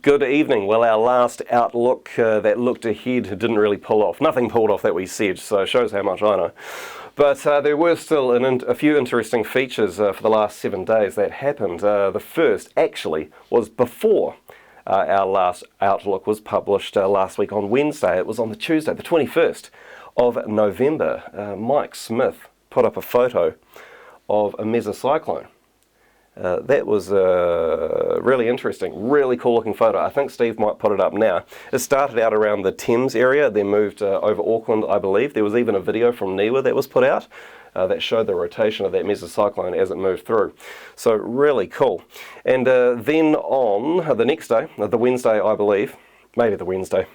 Good evening. Well, our last outlook that looked ahead didn't really pull off. Nothing pulled off that we said, so it shows how much I know. But there were still a few interesting features for the last 7 days that happened. The first actually was before our last outlook was published last week on Wednesday. It was on the Tuesday, the 21st of November. Mike Smith put up a photo of a Mesa Cyclone. That was really interesting, really cool looking photo. I think Steve might put it up now. It started out around the Thames area, then moved over Auckland, I believe. There was even a video from Niwa that was put out that showed the rotation of that Mesa Cyclone as it moved through. So really cool. And then on the next day, the Wednesday I believe, maybe the Wednesday,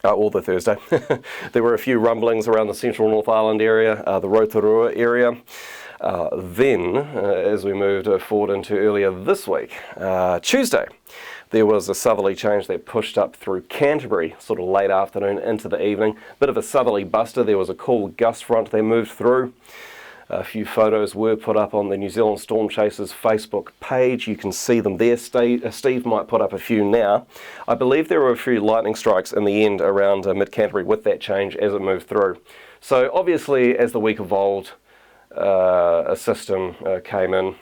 or the Thursday, there were a few rumblings around the central North Island area, the Rotorua area. Then, as we moved forward into earlier this week, Tuesday, there was a southerly change that pushed up through Canterbury, sort of late afternoon into the evening. Bit of a southerly buster. There was a cool gust front that moved through. A few photos were put up on the New Zealand Storm Chasers Facebook page. You can see them there. Steve might put up a few now. I believe there were a few lightning strikes in the end around mid-Canterbury with that change as it moved through. So obviously, as the week evolved, a system came in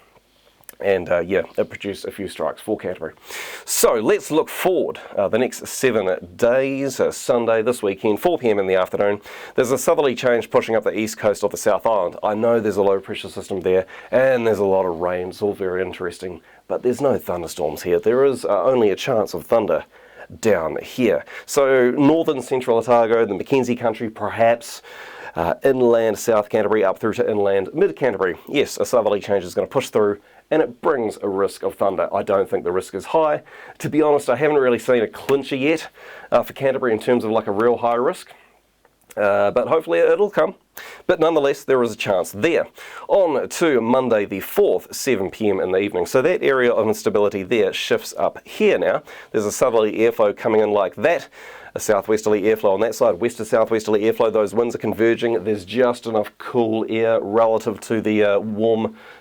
and it produced a few strikes for Canterbury. So let's look forward the next 7 days. Sunday, this weekend, 4 p.m. in the afternoon, there's a southerly change pushing up the east coast of the South Island. I know there's a low pressure system there and there's a lot of rain. It's all very interesting, but there's no thunderstorms here. There is only a chance of thunder down here. So northern central Otago, the Mackenzie country perhaps, inland South Canterbury up through to inland mid Canterbury. Yes, a southerly change is going to push through and it brings a risk of thunder. I don't think the risk is high. To be honest, I haven't really seen a clincher yet for Canterbury in terms of like a real high risk. But hopefully it'll come. But nonetheless, there is a chance there. On to Monday the 4th, 7 p.m. in the evening. So that area of instability there shifts up here now. There's a southerly airflow coming in like that. A southwesterly airflow on that side, west to southwesterly airflow. Those winds are converging. There's just enough cool air relative to the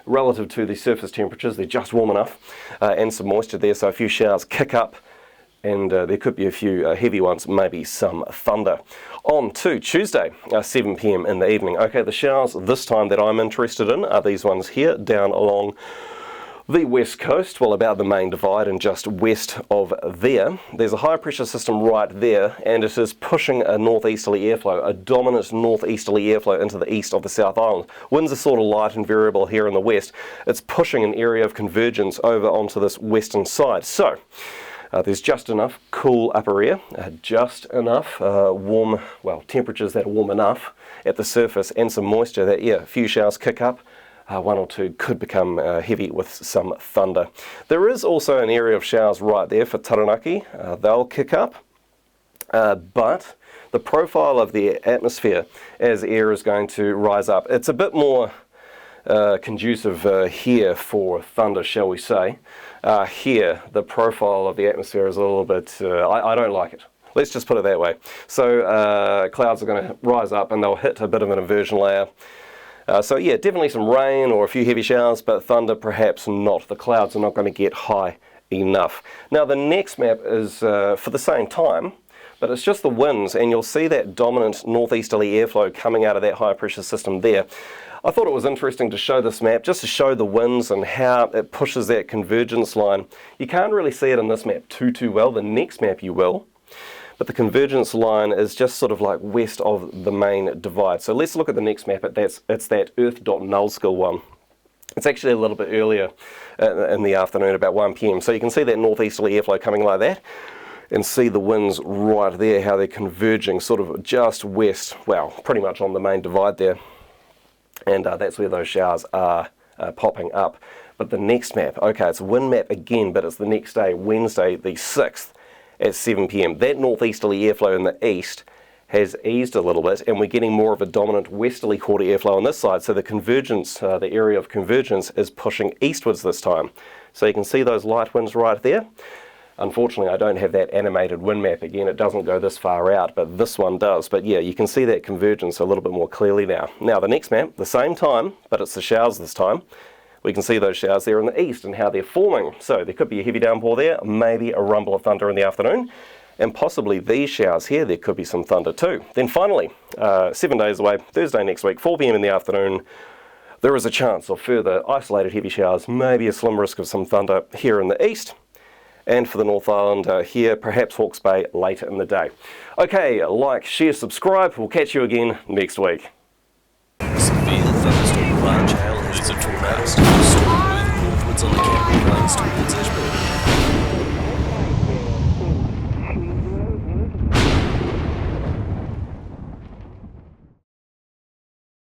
relative to the surface temperatures. They're just warm enough, and some moisture there. So a few showers kick up, and there could be a few heavy ones, maybe some thunder. On to Tuesday, 7 p.m. in the evening. Okay, the showers this time that I'm interested in are these ones here, down along the west coast, well, about the main divide and just west of there. There's a high pressure system right there, and it is pushing a northeasterly airflow, a dominant northeasterly airflow into the east of the South Island. Winds are sort of light and variable here in the west. It's pushing an area of convergence over onto this western side. So there's just enough cool upper air, just enough warm, well, temperatures that are warm enough at the surface, and some moisture that, yeah, a few showers kick up. One or two could become heavy with some thunder. There is also an area of showers right there for Taranaki. They'll kick up, but the profile of the atmosphere as air is going to rise up, it's a bit more conducive here for thunder, shall we say. Here, the profile of the atmosphere is a little bit, I don't like it. Let's just put it that way. So clouds are going to rise up and they'll hit a bit of an inversion layer. So yeah, definitely some rain or a few heavy showers, but thunder perhaps not. The clouds are not going to get high enough. Now the next map is for the same time, but it's just the winds, and you'll see that dominant northeasterly airflow coming out of that high pressure system there. I thought it was interesting to show this map, just to show the winds and how it pushes that convergence line. You can't really see it in this map too well. The next map you will. But the convergence line is just sort of like west of the main divide. So let's look at the next map. It's that Earth.nullscale one. It's actually a little bit earlier in the afternoon, about 1 p.m. So you can see that northeasterly airflow coming like that, and see the winds right there, how they're converging sort of just west, well, pretty much on the main divide there. And that's where those showers are popping up. But the next map, okay, it's a wind map again, but it's the next day, Wednesday the 6th. At 7 p.m. That northeasterly airflow in the east has eased a little bit, and we're getting more of a dominant westerly quarter airflow on this side. So the convergence, the area of convergence is pushing eastwards this time. So you can see those light winds right there. Unfortunately, I don't have that animated wind map again. It doesn't go this far out, but this one does. But yeah, you can see that convergence a little bit more clearly now. Now the next map, the same time, but it's the showers this time. we can see those showers there in the east and how they're forming. So there could be a heavy downpour there, maybe a rumble of thunder in the afternoon, and possibly these showers here, there could be some thunder too. Then finally, 7 days away, Thursday next week, 4 p.m. in the afternoon, there is a chance of further isolated heavy showers, maybe a slim risk of some thunder here in the east. And for the North Island here, perhaps Hawke's Bay later in the day. Okay, like, share, subscribe. We'll catch you again next week. Severe thunderstorm, large hail has been forecast. Storm moving northwards on the Canberra Plains towards